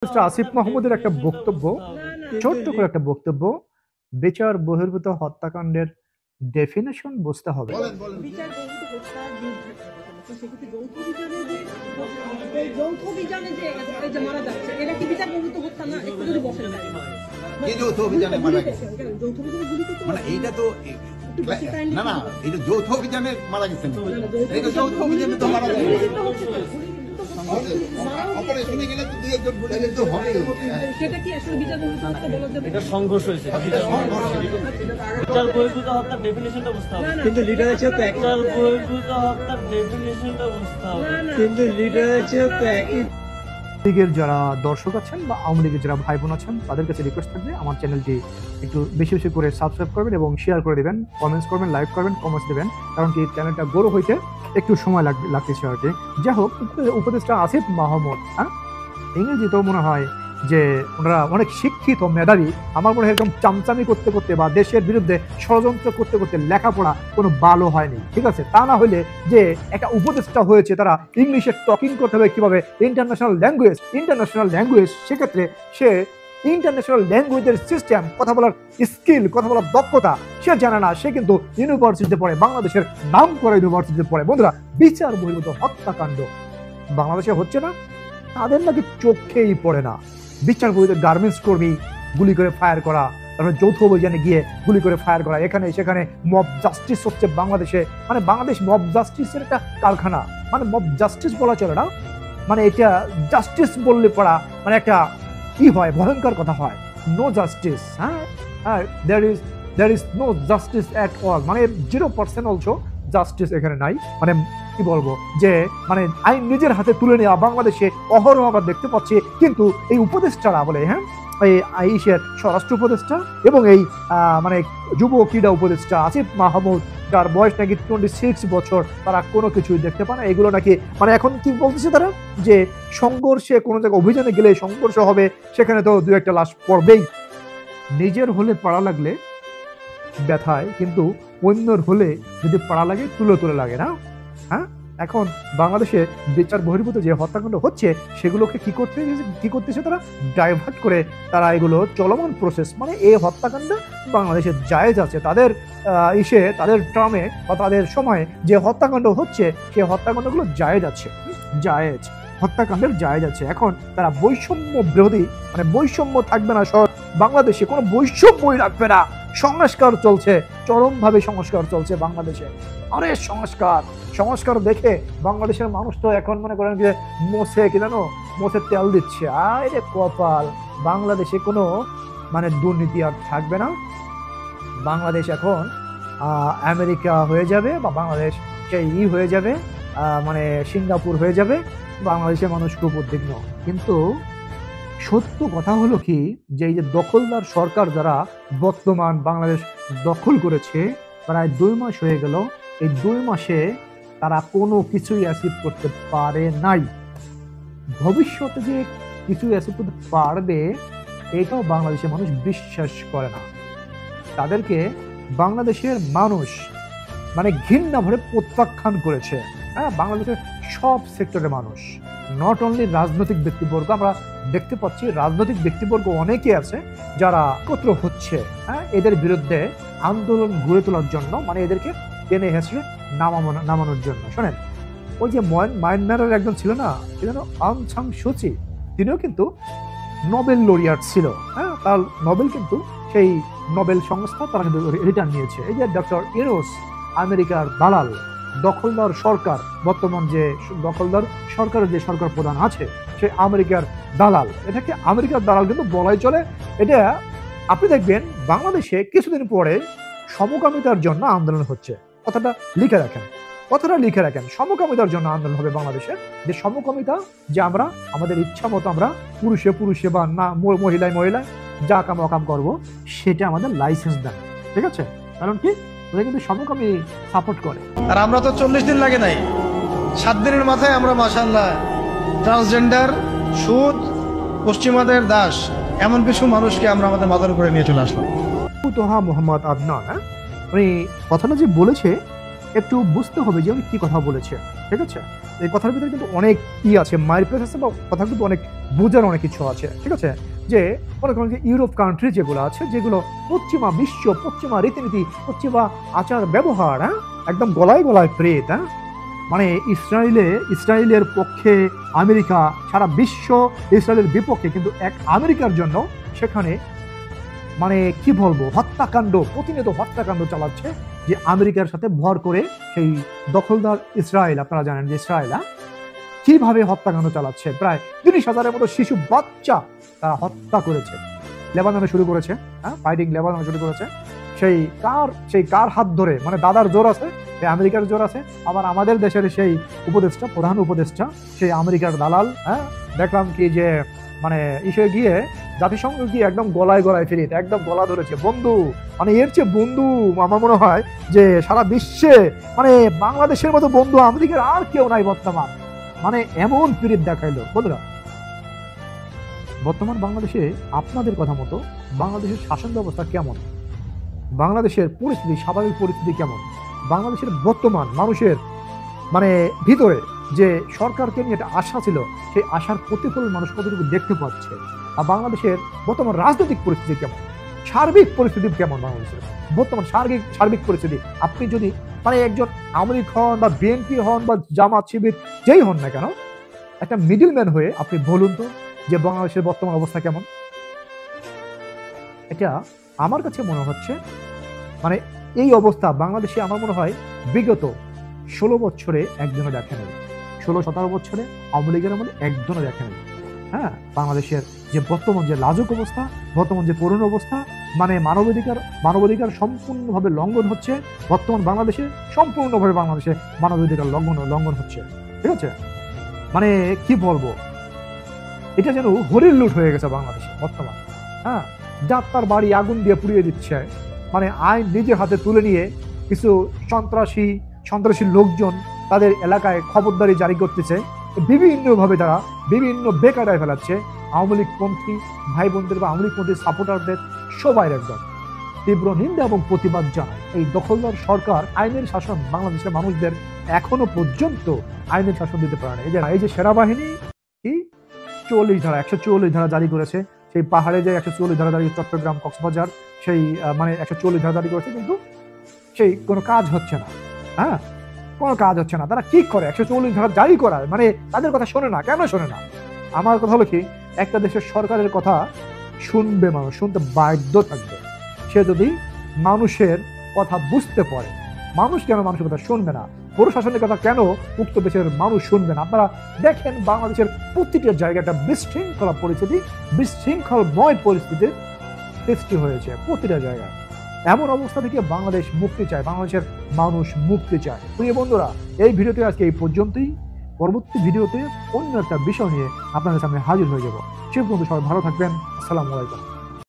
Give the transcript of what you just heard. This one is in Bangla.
আসিফ মাহমুদের একটা বক্তব্য, ছোট্ট করে একটা বক্তব্য, বিচার বহির্ভূত হত্যাকাণ্ডের ডেফিনেশন বুঝতে হবে। এইটা তো না না, এটা যৌথ অভিযানে মারা গেছেন, এটা যৌথ অভিযানে তো মারা যায়। সংঘর্ষ হয়েছে, বিচার বহির্ভূত হত্যার ডেফিনিশনটা বুঝতে হবে। কিন্তু লিডার আছে তো বিচার বহির্ভূত হত্যার ডেফিনিশনটা বুঝতে হবে। কিন্তু লিডার আছে তো একই। লীগের যারা দর্শক আছেন বা আওয়ামী লীগের যারা ভাই বোন আছেন তাদের কাছে রিকোয়েস্ট থাকবে আমার চ্যানেলটি একটু বেশি বেশি করে সাবস্ক্রাইব করবেন এবং শেয়ার করে দেবেন, কমেন্টস করবেন, লাইক করবেন, কমেন্টস দেবেন, কারণ কি চ্যানেলটা গ্রো হইতে একটু সময় লাগতেছে আর কি। যাই হোক, উপদেষ্টা আসিফ মাহমুদ ইংরেজি তো মনে হয় যে ওনারা অনেক শিক্ষিত মেধাবী, আমার মনে হয় এরকম চামচামি করতে করতে বা দেশের বিরুদ্ধে ষড়যন্ত্র করতে করতে লেখাপড়া কোনো ভালো হয়নি, ঠিক আছে? তা না হলে যে একটা উপদেষ্টা হয়েছে তারা ইংলিশে টকিং করতে হবে কিভাবে, ইন্টারন্যাশনাল ল্যাঙ্গুয়েজ, সেক্ষেত্রে সে ইন্টারন্যাশনাল ল্যাঙ্গুয়েজের সিস্টেম, কথা বলার স্কিল, কথা বলার দক্ষতা সে জানে না। সে কিন্তু ইউনিভার্সিটিতে পড়ে, বাংলাদেশের নাম করা ইউনিভার্সিটিতে পড়ে। বন্ধুরা, বিচার বহির্ভূত হত্যাকাণ্ড বাংলাদেশে হচ্ছে না, তাদের নাকি চোখেই পড়ে না। বিচার বহির্ভূত গার্মেন্টস কর্মী গুলি করে ফায়ার করা, তারপরে যৌথ অভিযানে গিয়ে গুলি করে ফায়ার করা, এখানে সেখানে মব জাস্টিস হচ্ছে বাংলাদেশে। মানে বাংলাদেশ মব জাস্টিসের একটা কারখানা, মানে মব জাস্টিস বলা চলে না, মানে এটা জাস্টিস বললে পড়া মানে একটা কি হয়, ভয়ঙ্কর কথা হয়। নো জাস্টিস, হ্যাঁ, there is no justice at all, মানে 0% অলসো জাস্টিস এখানে নাই। মানে কি বলবো, যে মানে আইন নিজের হাতে তুলে নেওয়া বাংলাদেশে অহরহ আমরা দেখতে পাচ্ছি। কিন্তু এই উপদেষ্টারা বলে, হ্যাঁ, এই স্বরাষ্ট্র উপদেষ্টা এবং এই মানে যুব ক্রীড়া উপদেষ্টা আসিফ মাহমুদ, যার বয়স নাকি 26 বছর, তারা কোনো কিছুই দেখতে পায় না। এগুলো নাকি মানে এখন কি বলতেছে তারা, যে সংঘর্ষে কোনো জায়গায় অভিযানে গেলে সংঘর্ষ হবে, সেখানে তো দু একটা লাশ পড়বেই। নিজের হলে পাড়া লাগলে ব্যথায়, কিন্তু অন্যর হলে যদি পাড়া লাগে তুলে লাগে না। হ্যাঁ, এখন বাংলাদেশে বিচার বহির্ভূত যে হত্যাকাণ্ড হচ্ছে সেগুলোকে কি করতেছে তারা ডাইভার্ট করে, তারা এগুলো চলমান প্রসেস, মানে এই হত্যাকাণ্ড বাংলাদেশে জায়েজ আছে, তাদের তাদের টার্মে বা তাদের সময়ে যে হত্যাকাণ্ড হচ্ছে সেই হত্যাকাণ্ডগুলো জায়েজ আছে, হত্যাকাণ্ডের জায়েজ আছে। এখন তারা বৈষম্য বিরোধী, মানে বৈষম্য থাকবে না, বাংলাদেশে কোনো বৈষম্যই রাখবে না, সংস্কার চলছে, চরমভাবে সংস্কার চলছে বাংলাদেশে। আরে সংস্কার দেখে বাংলাদেশের মানুষ তো এখন মনে করেন যে মোছে তেল দিচ্ছে। আরে কপাল, বাংলাদেশে কোনো মানে দুর্নীতি আর থাকবে না। বাংলাদেশ এখন আমেরিকা হয়ে যাবে, বা বাংলাদেশ সেই হয়ে যাবে, মানে সিঙ্গাপুর হয়ে যাবে। বাংলাদেশের মানুষ খুব উদ্বিগ্ন। কিন্তু সত্য কথা হলো কি, যে এই যে দখলদার সরকার যারা বর্তমান বাংলাদেশ দখল করেছে, প্রায় 2 মাস হয়ে গেল, এই 2 মাসে তারা কোনো কিছুই অ্যাচিভ করতে পারে নাই। ভবিষ্যতে যে কিছু অ্যাচিভ করতে পারবে এটাও বাংলাদেশের মানুষ বিশ্বাস করে না। তাদেরকে বাংলাদেশের মানুষ মানে ঘৃণা ভরে প্রত্যাখ্যান করেছে। হ্যাঁ, বাংলাদেশের সব সেক্টরের মানুষ, নট অনলি রাজনৈতিক ব্যক্তিবর্গ। আমরা দেখতে পাচ্ছি রাজনৈতিক ব্যক্তিবর্গ অনেকে আছে যারা একত্র হচ্ছে, হ্যাঁ, এদের বিরুদ্ধে আন্দোলন গড়ে তোলার জন্য, মানে এদেরকে টেনে হেসড়ে নামানোর জন্য। শোনেন, ওই যে মায়ানমারের একজন ছিল না, আং সাং সুচি, তিনিও কিন্তু নোবেল লরিয়ার্ড ছিল। হ্যাঁ, তার নোবেল কিন্তু সেই নোবেল সংস্থা তারা কিন্তু রিটার্ন নিয়েছে। এই যে ডক্টর ইউনূস, আমেরিকার দালাল, দখলদার সরকার, বর্তমান যে দখলদার সরকারের যে সরকার প্রধান আছে সে আমেরিকার দালাল। এটাকে আমেরিকার দালাল কিন্তু বলাই চলে। এটা আপনি দেখবেন বাংলাদেশে কিছুদিন পরে সমকামিতার জন্য আন্দোলন হচ্ছে। কথাটা লিখে রাখেন, সমকামিতার জন্য আন্দোলন হবে বাংলাদেশে। যে সমকামিতা, যে আমরা আমাদের ইচ্ছা মতো আমরা পুরুষে বা না মহিলায় যা কাম করবো, সেটা আমাদের লাইসেন্স দেন, ঠিক আছে? কারণ কি, ওরা কিন্তু সমকামী সাপোর্ট করে। আর আমরা তো 40 দিন লাগে নাই, 7 দিনের মাথায় আমরা মাশাআল্লাহ ট্রান্সজেন্ডার, সুদ, পশ্চিমাদের দাস, এমন কিছু মানুষকে আমরা আমাদের মাথার উপরে নিয়ে চলে আসলাম। তোহা মোহাম্মদ আদনান, উনি কথাটা যে বলেছে একটু বুঝতে হবে যে উনি কি কথা বলেছে, ঠিক আছে? এই কথার ভিতরে কিন্তু অনেক আছে, মাইর প্লেস আছে, বা কথা কিন্তু অনেক বোঝার অনেক কিছু আছে, ঠিক আছে? যে মনে করেন যে ইউরোপ কান্ট্রি যেগুলো আছে, যেগুলো পশ্চিমা বিশ্ব, পশ্চিমা রীতিনীতি, পশ্চিমা আচার ব্যবহার, হ্যাঁ, একদম গলায় গলায় প্রেত, হ্যাঁ, মানে ইসরায়েলের পক্ষে আমেরিকা, সারা বিশ্ব ইসরায়েলের বিপক্ষে, কিন্তু এক আমেরিকার জন্য সেখানে মানে কি বলবো, হত্যাকাণ্ড, প্রতিনিয়ত হত্যাকাণ্ড চালাচ্ছে, যে আমেরিকার সাথে ভর করে সেই দখলদার ইসরায়েল। আপনারা জানেন যে ইসরায়েল কিভাবে হত্যাকাণ্ড চালাচ্ছে, প্রায় 30,000-এর মতো শিশু বাচ্চা তারা হত্যা করেছে, লেবাননে শুরু করেছে, হ্যাঁ, ফাইটিং লেবাননে শুরু করেছে। সেই কার হাত ধরে, মানে দাদার জোর আছে, সেই আমেরিকার জোর আছে, আবার আমাদের দেশের সেই উপদেষ্টা, প্রধান উপদেষ্টা, সেই আমেরিকার দালাল, হ্যাঁ, দেখলাম কি যে মানে ইসে গিয়ে জাতিসংঘ গিয়ে একদম গলায় গলায় ফিরিয়ে একদম গলা ধরেছে, বন্ধু, মানে এর চেয়ে বন্ধু আমার মনে হয় যে সারা বিশ্বে মানে বাংলাদেশের মতো বন্ধু আমেরিকার আর কেউ নাই বর্তমান। মানে এমন পীড়িত দেখাইলো। বন্ধুরা, বর্তমান বাংলাদেশে আপনাদের কথা মতো বাংলাদেশের শাসন ব্যবস্থা কেমন, বাংলাদেশের পরিস্থিতি, স্বাভাবিক পরিস্থিতি কেমন, বাংলাদেশের বর্তমান মানুষের মানে ভিতরে যে সরকারকে নিয়ে একটা আশা ছিল, সেই আশার প্রতিফলন মানুষ কতটুকু দেখতে পাচ্ছে, আর বাংলাদেশের বর্তমান রাজনৈতিক পরিস্থিতি কেমন, সার্বিক পরিস্থিতি কেমন, বাংলাদেশের বর্তমান সার্বিক পরিস্থিতি। আপনি যদি মানে একজন আওয়ামী লীগ হন বা বিএনপি হন বা জামাত শিবির যেই হন না কেন, একটা মিডল ম্যান হয়ে আপনি বলুন তো যে বাংলাদেশের বর্তমান অবস্থা কেমন। এটা আমার কাছে মনে হচ্ছে মানে এই অবস্থা বাংলাদেশে আমার মনে হয় বিগত 16 বছরে একজনও দেখে নেই, 16-17 বছরে আওয়ামী লীগের আমলে একজনও দেখে নেই। হ্যাঁ, বাংলাদেশের যে বর্তমান যে লাজুক অবস্থা, বর্তমান যে করুণ অবস্থা, মানে মানবাধিকার সম্পূর্ণভাবে লঙ্ঘন হচ্ছে বর্তমান বাংলাদেশে, সম্পূর্ণভাবে বাংলাদেশে মানবাধিকার লঙ্ঘন হচ্ছে, ঠিক আছে? মানে কি বলবো, এটা যেন হরিণ লুট হয়ে গেছে বাংলাদেশে বর্তমান। হ্যাঁ, যার তার বাড়ি আগুন দিয়ে পুড়িয়ে দিচ্ছে, মানে আইন নিজের হাতে তুলে নিয়ে কিছু সন্ত্রাসী লোকজন তাদের এলাকায় খবরদারি জারি করতেছে, বিভিন্নভাবে তারা বিভিন্ন বেকায়দায় ফেলাচ্ছে আওয়ামী লীগপন্থী ভাই বোনদের বা আওয়ামী লীগপন্থী সাপোর্টারদের সবাই একদম তীব্র নিন্দা এবং প্রতিবাদ জানায়। এই দখলদার সরকার আইনের শাসন বাংলাদেশের মানুষদের এখনো পর্যন্ত আইনের শাসন দিতে পারে না। এই যে সেনাবাহিনী কি 144 ধারা জারি করেছে, সেই পাহাড়ে যে 144 ধারা জারি, চট্টগ্রাম কক্সবাজার সেই মানে 144 ধারা জারি করেছে, কিন্তু সেই কোনো কাজ হচ্ছে না। হ্যাঁ, কোনো কাজ হচ্ছে না। তারা কি করে 144 ধারা জারি করায়, মানে তাদের কথা শোনে না, কেন শোনে না? আমার কথা হলো কি, একটা দেশের সরকারের কথা শুনবে মানুষ, শুনতে বাধ্য থাকবে সে যদি মানুষের কথা বুঝতে পারে। মানুষ কেন মানুষের কথা শুনবে না? প্রশাসনের কথা কেন উক্ত দেশের মানুষ শুনবে না? আপনারা দেখেন বাংলাদেশের প্রতিটা জায়গাটা বিশৃঙ্খলময় পরিস্থিতির সৃষ্টি হয়েছে প্রতিটা জায়গায়। এমন অবস্থা থেকে বাংলাদেশ মুক্তি চায়, বাংলাদেশের মানুষ মুক্তি চায়। প্রিয় বন্ধুরা, এই ভিডিওতে আজকে এই পর্যন্তই। পরবর্তী ভিডিওতে অন্য একটা বিষয় নিয়ে আপনাদের সামনে হাজির হয়ে যাব। সে পর্যন্ত সবাই ভালো থাকবেন। আসসালামু আলাইকুম।